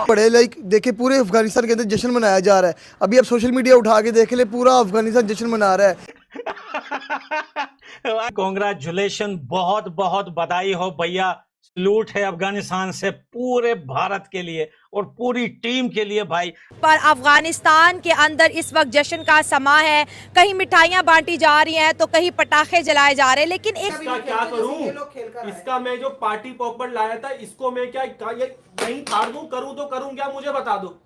पड़े लाइक देखे पूरे अफगानिस्तान के अंदर जश्न मनाया जा रहा है। अभी आप सोशल मीडिया उठा के देख ले, पूरा अफगानिस्तान जश्न मना रहा है। कॉन्ग्रेचुलेशन, बहुत बहुत बधाई हो भैया। सलूट है अफगानिस्तान से पूरे भारत के लिए और पूरी टीम के लिए भाई। पर अफगानिस्तान के अंदर इस वक्त जश्न का समा है, कहीं मिठाइयां बांटी जा रही हैं तो कहीं पटाखे जलाए जा रहे हैं। लेकिन इसका क्या करूं? इसका मैं जो पार्टी पॉपर लाया था इसको मैं क्या कहीं फाड़ दूं? करूं तो करूं क्या, मुझे बता दो।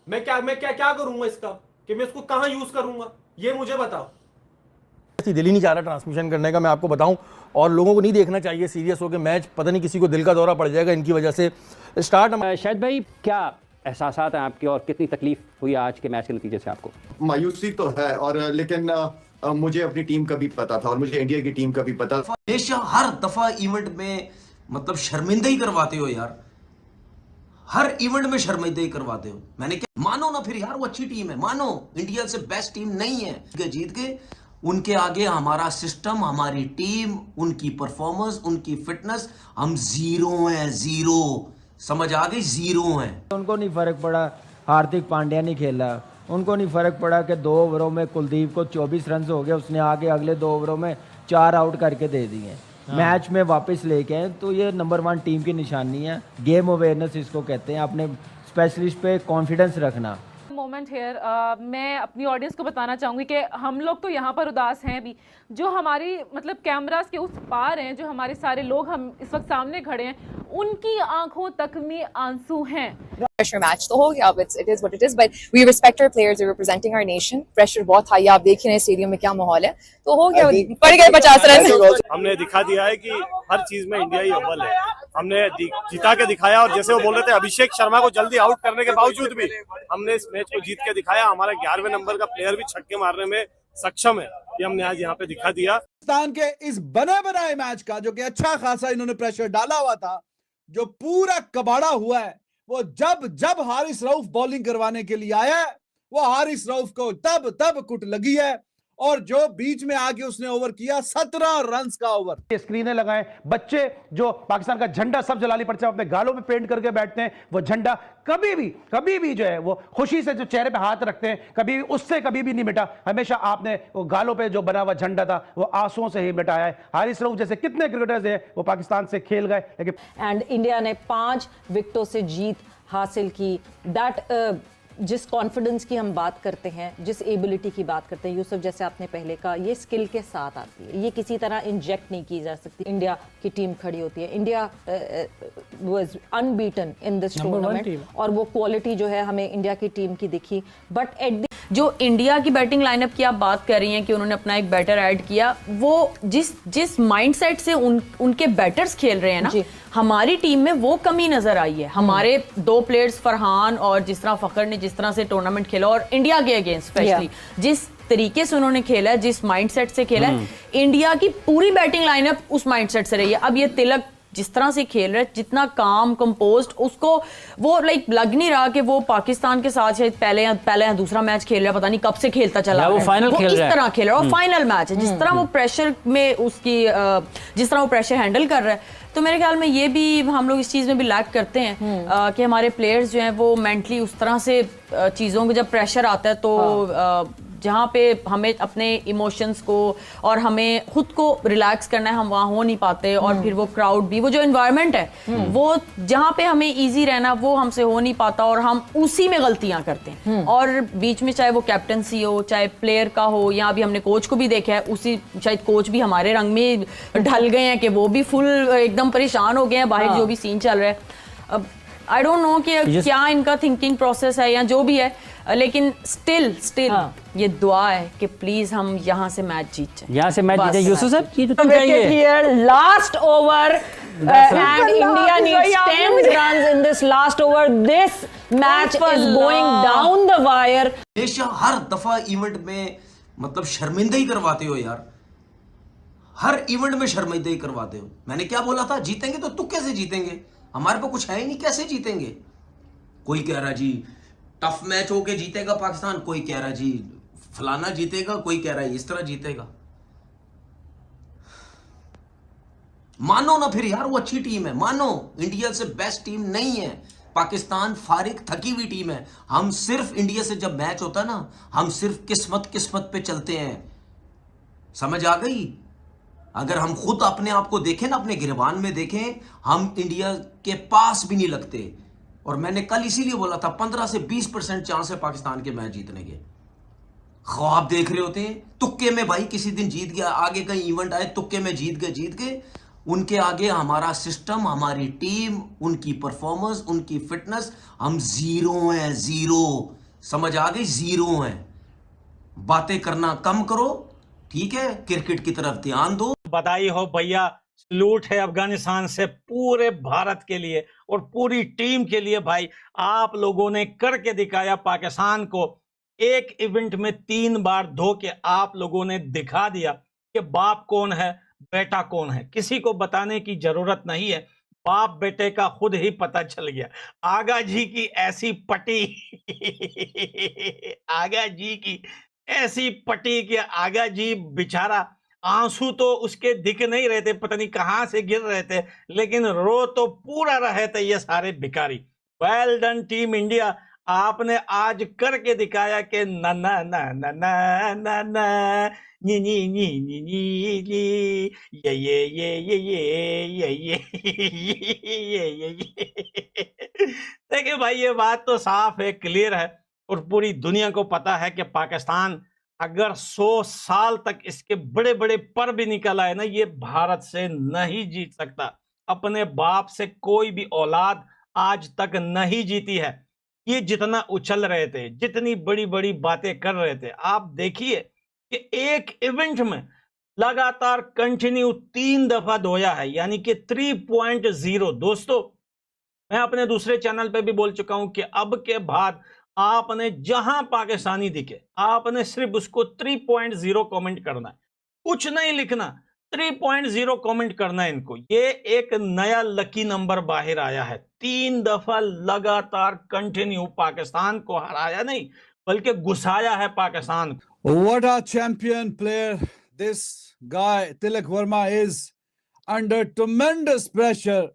मैं क्या करूंगा इसका, कि मैं इसको कहां यूज करूंगा, ये मुझे बताओ। दिल ही नहीं चाह रहा ट्रांसमिशन करने का, मैं आपको बताऊं। और लोगों को नहीं देखना चाहिए सीरियस होकर मैच, पता नहीं किसी को दिल का दौरा पड़ जाएगा इनकी वजह से। स्टार्ट शाहिद भाई, क्या एहसासात हैं आपके और कितनी तकलीफ हुई आज के मैच के नतीजे से आपको? मायूसी तो है, और लेकिन मुझे अपनी टीम का भी पता था और मुझे इंडिया की टीम का भी पता था। हमेशा हर दफा इवेंट में मतलब शर्मिंदा ही करवाते हो यार, हर इवेंट में शर्मिंदा ही करवाते हो। मैंने क्या, मानो ना फिर यार, वो अच्छी टीम है, मानो इंडिया से बेस्ट टीम नहीं है, जीत के उनके आगे हमारा सिस्टम, हमारी टीम, उनकी परफॉर्मेंस, उनकी फिटनेस, हम जीरो हैं, जीरो। समझ आ गई? जीरो हैं। उनको नहीं फर्क पड़ा हार्दिक पांड्या नहीं खेला, उनको नहीं फर्क पड़ा कि 2 ओवरों में कुलदीप को 24 रन हो गए, उसने आगे अगले 2 ओवरों में 4 आउट करके दे दिए। मैच में वापस लेके आए, तो ये नंबर 1 टीम की निशानी है। गेम अवेयरनेस इसको कहते हैं, अपने स्पेशलिस्ट पे कॉन्फिडेंस रखना। मोमेंट हेयर, मैं अपनी ऑडियंस को बताना चाहूँगी कि हम लोग तो यहाँ पर उदास हैं भी, जो हमारी मतलब कैमरास के उस पार हैं, जो हमारे सारे लोग हम इस वक्त सामने खड़े हैं, उनकी आंखों तक में आंसू हैं। प्रेशर मैच तो हो गया, it is what it is, but we respect our players, we representing our nation. Pressure बहुत हाई है, आप देख रहे हैं स्टेडियम में क्या माहौल है, तो हो गया, पड़ गए 50 रन। हमने दिखा दिया है कि हर चीज में इंडिया ही अव्वल है। हमने जिता के दिखाया, और जैसे वो बोल रहे थे अभिषेक शर्मा को जल्दी आउट करने के बावजूद भी हमने इस मैच को जीत के दिखाया। हमारा 11वें नंबर का प्लेयर भी छक्के मारने में सक्षम है, ये हमने आज यहाँ पे दिखा दिया। पाकिस्तान के इस बने बनाए मैच का, जो कि अच्छा खासा इन्होंने प्रेशर डाला हुआ था, जो पूरा कबाड़ा हुआ है, वो जब हारिस रऊफ बॉलिंग करवाने के लिए आया है, वो हारिस रऊफ को तब कुट लगी है। और जो बीच में आके उसने ओवर किया 17 रन का ओवर। स्क्रीनें लगाएं, बच्चे जो पाकिस्तान का झंडा सब जलाली परचम अपने गालों पे पेंट करके बैठते हैं, वो झंडा कभी भी जो है वो खुशी से जो चेहरे पे हाथ रखते हैं, कभी भी नहीं मिटा। हमेशा आपने वो गालों पे जो बना हुआ झंडा था वो आंसुओं से ही मिटाया है। हारिस रऊफ जैसे कितने क्रिकेटर्स हैं वो पाकिस्तान से खेल गए, लेकिन एंड इंडिया ने 5 विकेटों से जीत हासिल की। दैट जिस कॉन्फिडेंस की हम बात करते हैं, जिस एबिलिटी की बात करते हैं, यूसुफ जैसे आपने पहले कहा, ये स्किल के साथ आती है, ये किसी तरह इंजेक्ट नहीं की जा सकती। इंडिया की टीम खड़ी होती है, India was unbeaten in this tournament, और वो क्वालिटी जो है हमें इंडिया की टीम की दिखी। बट एट जो इंडिया की बैटिंग लाइनअप की आप बात कर रही हैं कि उन्होंने अपना एक बैटर ऐड किया, वो जिस माइंडसेट से उनके बैटर्स खेल रहे हैं ना, हमारी टीम में वो कमी नजर आई है। हमारे 2 प्लेयर्स फरहान और जिस तरह फखर ने जिस तरह से टूर्नामेंट खेला, और इंडिया के अगेंस्ट स्पेशली जिस तरीके से उन्होंने खेला है, जिस माइंडसेट से खेला है, इंडिया की पूरी बैटिंग लाइनअप उस माइंडसेट से रही है। अब ये तिलक जिस तरह से खेल रहे, जितना काम कंपोज्ड, उसको वो लग नहीं रहा कि वो पाकिस्तान के साथ शायद पहले या दूसरा मैच खेल रहा है, पता नहीं कब से खेलता चला, वो फाइनल खेल रहा है, इस तरह खेल रहा है, फाइनल मैच है। जिस तरह वो प्रेशर में उसकी जिस तरह वो प्रेशर हैंडल कर रहा है, तो मेरे ख्याल में ये भी हम लोग इस चीज़ में भी लैक करते हैं कि हमारे प्लेयर्स जो हैं वो मेंटली उस तरह से चीज़ों को, जब प्रेशर आता है तो जहाँ पे हमें अपने इमोशंस को और हमें खुद को रिलैक्स करना है, हम वहाँ हो नहीं पाते। और फिर वो क्राउड भी, वो जो एनवायरनमेंट है, वो जहाँ पे हमें इजी रहना, वो हमसे हो नहीं पाता, और हम उसी में गलतियाँ करते हैं। और बीच में चाहे वो कैप्टनसी हो, चाहे प्लेयर का हो, या अभी हमने कोच को भी देखा है, उसी शायद कोच भी हमारे रंग में ढल गए हैं कि वो भी फुल एकदम परेशान हो गए हैं बाहर जो भी सीन चल रहा है। अब आई डोंट नो कि क्या इनका थिंकिंग प्रोसेस है या जो भी है, लेकिन स्टिल ये दुआ है कि प्लीज हम यहाँ से मैच जीत जाए, यहाँ से मैच जीते। यूसुफ साहब ये तो चाहिए last over and India needs 10 runs in this last over. This match is going down the wire. हमेशा हर दफा इवेंट में मतलब शर्मिंदा ही करवाते हो यार, हर इवेंट में शर्मिंदा ही करवाते हो। मैंने क्या बोला था, जीतेंगे तो तू कैसे जीतेंगे, हमारे पे कुछ है ही नहीं, कैसे जीतेंगे। कोई कह रहा जी टफ मैच होके जीतेगा पाकिस्तान, कोई कह रहा जी फलाना जीतेगा, कोई कह रहा है इस तरह जीतेगा। मानो ना फिर यार, वो अच्छी टीम है, मानो इंडिया से बेस्ट टीम नहीं है। पाकिस्तान फारिग थकी हुई टीम है। हम सिर्फ इंडिया से जब मैच होता है ना, हम सिर्फ किस्मत पे चलते हैं। समझ आ गई? अगर हम खुद अपने आप को देखें ना, अपने गिरबान में देखें, हम इंडिया के पास भी नहीं लगते। और मैंने कल इसीलिए बोला था 15 से 20% चांस है पाकिस्तान के मैच जीतने के। ख्वाब देख रहे होते हैं तुक्के में, भाई किसी दिन जीत गया, आगे कहीं इवेंट आए तुक्के में जीत गए। उनके आगे हमारा सिस्टम, हमारी टीम, उनकी परफॉर्मेंस, उनकी फिटनेस, हम जीरो हैं, जीरो। समझ आ गई? जीरो हैं। बातें करना कम करो, ठीक है? क्रिकेट की तरफ ध्यान दो। बधाई हो भैया, सलूट है अफगानिस्तान से पूरे भारत के लिए और पूरी टीम के लिए। भाई आप लोगों ने करके दिखाया, पाकिस्तान को एक इवेंट में 3 बार धो के आप लोगों ने दिखा दिया कि बाप कौन है, बेटा कौन है। किसी को बताने की जरूरत नहीं है, बाप बेटे का खुद ही पता चल गया। आगा जी की ऐसी पटी आगा जी की ऐसी पटी कि आगा जी बेचारा, आंसू तो उसके दिख नहीं रहे थे, पता नहीं कहां से गिर रहे थे, लेकिन रो तो पूरा रहे थे ये सारे भिखारी। वेल डन टीम इंडिया, आपने आज करके दिखाया कि ना ना ना ना ना ना ना नी नी नी नी नी नी ये देखिए भाई, ये बात तो साफ है, क्लियर है और पूरी दुनिया को पता है कि पाकिस्तान अगर 100 साल तक इसके बड़े बड़े पर भी निकल आए ना, ये भारत से नहीं जीत सकता। अपने बाप से कोई भी औलाद आज तक नहीं जीती है। ये जितना उछल रहे थे, जितनी बड़ी बड़ी बातें कर रहे थे, आप देखिए कि एक इवेंट में लगातार कंटिन्यू 3 दफा धोया है, यानी कि 3.0। दोस्तों, मैं अपने दूसरे चैनल पे भी बोल चुका हूं कि अब के बाद आपने जहां पाकिस्तानी दिखे, आपने सिर्फ उसको 3.0 कमेंट करना है, कुछ नहीं लिखना, 3.0 कमेंट करना है इनको। ये एक नया लकी नंबर बाहर आया है। 3 दफा लगातार कंटिन्यू पाकिस्तान को हराया नहीं, बल्कि घुसाया है पाकिस्तान को। What a champion player this guy Tilak Verma is, under tremendous pressure।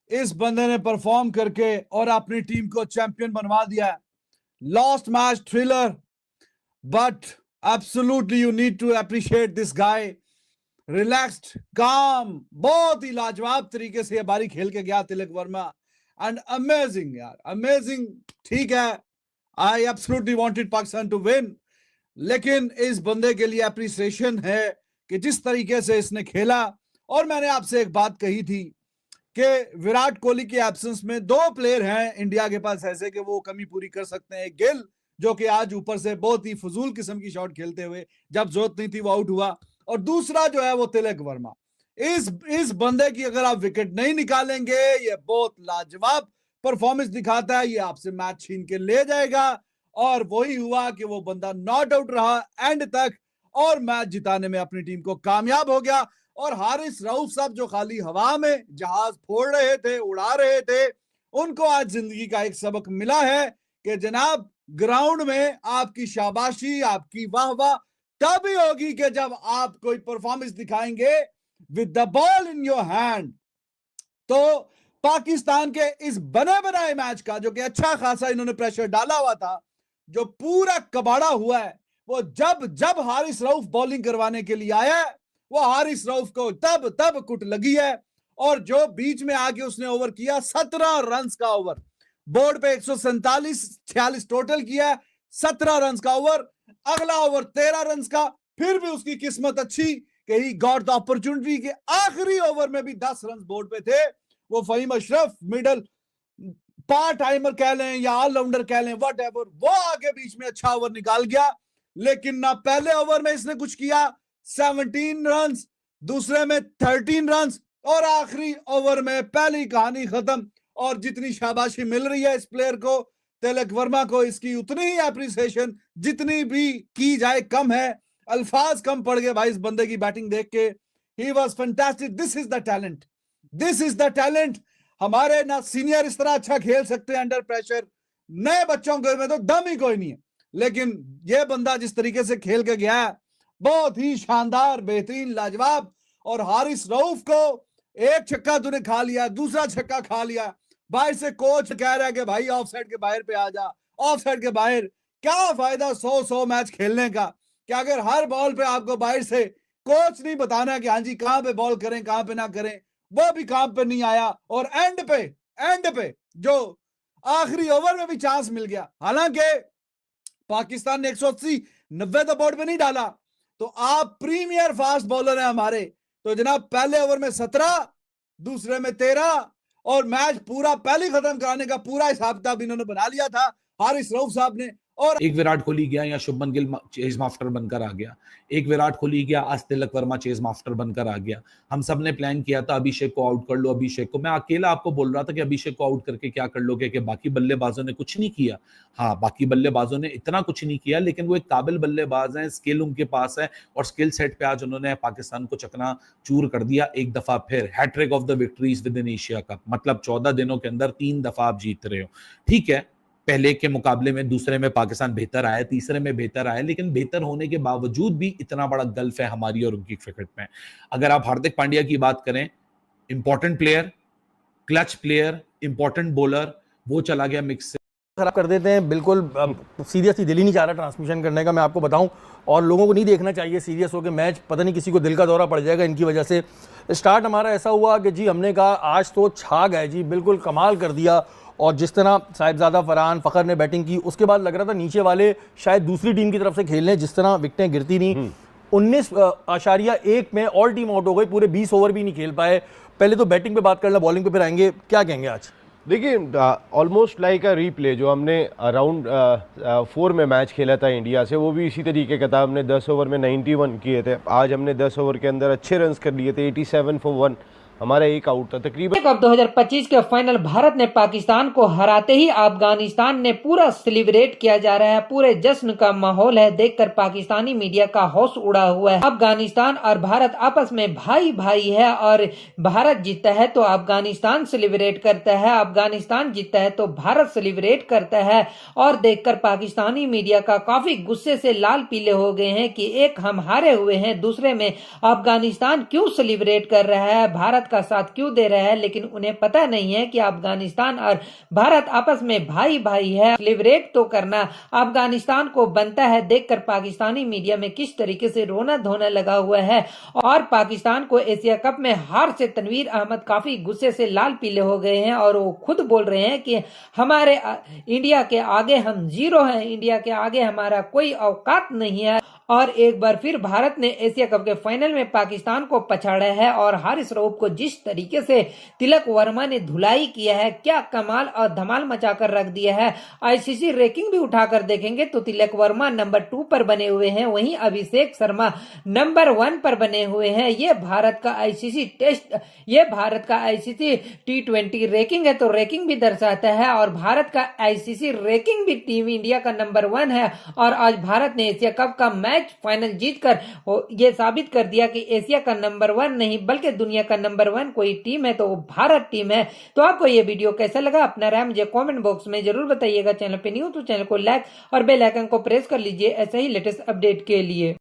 इस बंदे ने परफॉर्म करके और अपनी टीम को चैंपियन बनवा दिया है। Lost match thriller, but absolutely you need to appreciate this guy. Relaxed, calm, बहुत ही लाजवाब तरीके से ये बारी खेल के गया तिलक वर्मा, एंड अमेजिंग यार, अमेजिंग। ठीक है, I absolutely wanted Pakistan to win, लेकिन इस बंदे के लिए अप्रिसिएशन है कि जिस तरीके से इसने खेला। और मैंने आपसे एक बात कही थी कि विराट कोहली के एब्सेंस में 2 प्लेयर हैं इंडिया के पास ऐसे कि वो कमी पूरी कर सकते हैं। गिल, जो कि आज ऊपर से बहुत ही फजूल किस्म की शॉट खेलते हुए, जब जरूरत नहीं थी वो आउट हुआ, और दूसरा जो है वो तिलक वर्मा। इस बंदे की अगर आप विकेट नहीं निकालेंगे, ये बहुत लाजवाब परफॉर्मेंस दिखाता है, ये आपसे मैच छीन के ले जाएगा। और वही हुआ कि वो बंदा नॉट आउट रहा एंड तक और मैच जिताने में अपनी टीम को कामयाब हो गया। और हारिस रऊफ साहब जो खाली हवा में जहाज फोड़ रहे थे, उड़ा रहे थे, उनको आज जिंदगी का एक सबक मिला है कि जनाब, ग्राउंड में आपकी शाबाशी, आपकी वाह तभी होगी कि जब आप कोई परफॉर्मेंस दिखाएंगे with the ball in your hand. तो पाकिस्तान के इस बने बनाए मैच का, जो कि अच्छा खासा इन्होंने प्रेशर डाला हुआ था, जो पूरा कबाड़ा हुआ है, वो जब हारिस रऊफ बॉलिंग करवाने के लिए आया है, वो हारिस रऊफ को तब कुट लगी है। और जो बीच में आके उसने ओवर किया, 17 रन का ओवर, बोर्ड पे 147-46 टोटल किया, 17 रन का ओवर, अगला ओवर 13 रन का। फिर भी उसकी किस्मत अच्छी कि ही गॉट द अपॉर्चुनिटी के आखिरी ओवर में भी 10 रन बोर्ड पे थे। वो Faheem Ashraf, middle part timer कह लें या ऑलराउंडर कह लें, वट एवर, वो आगे बीच में अच्छा ओवर निकाल गया। लेकिन ना पहले ओवर में इसने कुछ किया, 17 रन, दूसरे में 13 रन, और आखिरी ओवर में पहली कहानी खत्म। और जितनी शाबाशी मिल रही है इस प्लेयर को, तिलक वर्मा को, इसकी उतनी ही एप्रिसिएशन जितनी भी की जाए कम है। अल्फाज कम पड़ गए भाई इस बंदे की बैटिंग देख के। He was fantastic. This is the talent, this is the talent. हमारे ना सीनियर इस तरह अच्छा खेल सकते हैं अंडर प्रेशर, नए बच्चों के में तो दम ही कोई नहीं है। लेकिन यह बंदा जिस तरीके से खेल के गया है, बहुत ही शानदार, बेहतरीन, लाजवाब। और हारिस रऊफ को एक छक्का तूने खा लिया, दूसरा छक्का खा लिया, बाहर से कोच कह रहा है कि भाई ऑफ साइड के बाहर पे आ जा, ऑफ साइड के बाहर। क्या फायदा 100 मैच खेलने का, क्या अगर हर बॉल पे आपको बाहर से कोच नहीं बताना कि हाँ जी कहां पे बॉल करें कहां पे ना करें, वो भी काम पे नहीं आया। और एंड पे जो आखिरी ओवर में भी चांस मिल गया, हालांकि पाकिस्तान ने 180-90 तो बोर्ड पे नहीं डाला। तो आप प्रीमियर फास्ट बॉलर हैं हमारे, तो जनाब पहले ओवर में 17, दूसरे में 13 और मैच पूरा पहले खत्म कराने का पूरा हिसाब किताब इन्होंने बना लिया था हारिस रऊफ साहब ने। और एक विराट कोहली गया या शुभमन गिल चेज मास्टर बनकर आ गया, एक विराट कोहली गया, आज तिलक वर्मा चेज मास्टर बनकर आ गया। हम सब ने प्लान किया था अभिषेक को आउट कर लो, अभिषेक को। मैं अकेला आपको बोल रहा था कि अभिषेक को आउट करके क्या कर लोगे, कि बाकी बल्लेबाजों ने कुछ नहीं किया। हाँ, बाकी बल्लेबाजों ने इतना कुछ नहीं किया, लेकिन वो एक काबिल बल्लेबाज हैं, स्किल उनके पास है और स्किल सेट पे आज उन्होंने पाकिस्तान को चकना चूर कर दिया। एक दफा फिर hat-trick of the victories within Asia cup, मतलब 14 दिनों के अंदर 3 दफा आप जीत रहे हो। ठीक है, पहले के मुकाबले में दूसरे में पाकिस्तान बेहतर आया, तीसरे में बेहतर आया, लेकिन बेहतर होने के बावजूद भी इतना बड़ा गल्फ है हमारी और उनकी क्रिकेट में। अगर आप हार्दिक पांड्या की बात करें, important player, clutch player, important bowler, वो चला गया मिक्स से। खराब कर देते हैं बिल्कुल। सीरियसली दिल ही नहीं चाह रहा ट्रांसमिशन करने का, मैं आपको बताऊं, और लोगों को नहीं देखना चाहिए सीरियस होकर मैच। पता नहीं किसी को दिल का दौरा पड़ जाएगा इनकी वजह से। स्टार्ट हमारा ऐसा हुआ कि जी हमने कहा आज तो छा गए जी, बिल्कुल कमाल कर दिया। और जिस तरह साहिबजादा फरहान फ़खर ने बैटिंग की, उसके बाद लग रहा था नीचे वाले शायद दूसरी टीम की तरफ से खेल रहे हैं, जिस तरह विकेटें गिरती नहीं। 19.1 में ऑल टीम आउट हो गई, पूरे 20 ओवर भी नहीं खेल पाए। पहले तो बैटिंग पे बात कर लें, बॉलिंग पे फिर आएंगे। क्या कहेंगे आज? देखिए, ऑलमोस्ट लाइक अ रीप्ले जो हमने अराउंड 4 में मैच खेला था इंडिया से, वो भी इसी तरीके का था। हमने 10 ओवर में 91 किए थे। आज हमने 10 ओवर के अंदर अच्छे रन्स कर लिए थे, 87 फॉर 1, हमारा एक आउट था तकरीबन। कप 2025 के फाइनल भारत ने पाकिस्तान को हराते ही अफगानिस्तान ने पूरा सेलिब्रेट किया जा रहा है, पूरे जश्न का माहौल है। देखकर पाकिस्तानी मीडिया का होश उड़ा हुआ है। अफगानिस्तान और भारत आपस में भाई भाई है, और भारत जीतता है तो अफगानिस्तान सेलिब्रेट करता है, अफगानिस्तान जीतता है तो भारत सेलिब्रेट करता है। और देखकर पाकिस्तानी मीडिया का काफी गुस्से से लाल पीले हो गए हैं कि एक हम हारे हुए हैं, दूसरे में अफगानिस्तान क्यों सेलिब्रेट कर रहा है, भारत का साथ क्यों दे रहा है। लेकिन उन्हें पता नहीं है कि अफगानिस्तान और भारत आपस में भाई भाई है, सेलिब्रेट तो करना अफगानिस्तान को बनता है। देखकर पाकिस्तानी मीडिया में किस तरीके से रोना धोना लगा हुआ है। और पाकिस्तान को एशिया कप में हार से तनवीर अहमद काफी गुस्से से लाल पीले हो गए हैं, और वो खुद बोल रहे हैं कि हमारे इंडिया के आगे हम जीरो हैं, इंडिया के आगे हमारा कोई औकात नहीं है। और एक बार फिर भारत ने एशिया कप के फाइनल में पाकिस्तान को पछाड़ा है, और हारिस रऊफ को जिस तरीके से तिलक वर्मा ने धुलाई किया है, क्या कमाल और धमाल मचाकर रख दिया है। आईसीसी रैंकिंग भी उठाकर देखेंगे तो तिलक वर्मा नंबर 2 पर बने हुए हैं, वहीं अभिषेक शर्मा नंबर 1 पर बने हुए हैं। ये भारत का आईसीसी T20 रैंकिंग है, तो रैंकिंग भी दर्शाता है। और भारत का आईसीसी रैंकिंग भी टीम इंडिया का नंबर 1 है। और आज भारत ने एशिया कप का मैच फाइनल जीतकर ये साबित कर दिया कि एशिया का नंबर 1 नहीं बल्कि दुनिया का नंबर 1 कोई टीम है तो वो भारत टीम है। तो आपको ये वीडियो कैसा लगा, अपना राय मुझे कमेंट बॉक्स में जरूर बताइएगा। चैनल पे न्यू तो चैनल को लाइक और बेल आइकन को प्रेस कर लीजिए ऐसे ही लेटेस्ट अपडेट के लिए।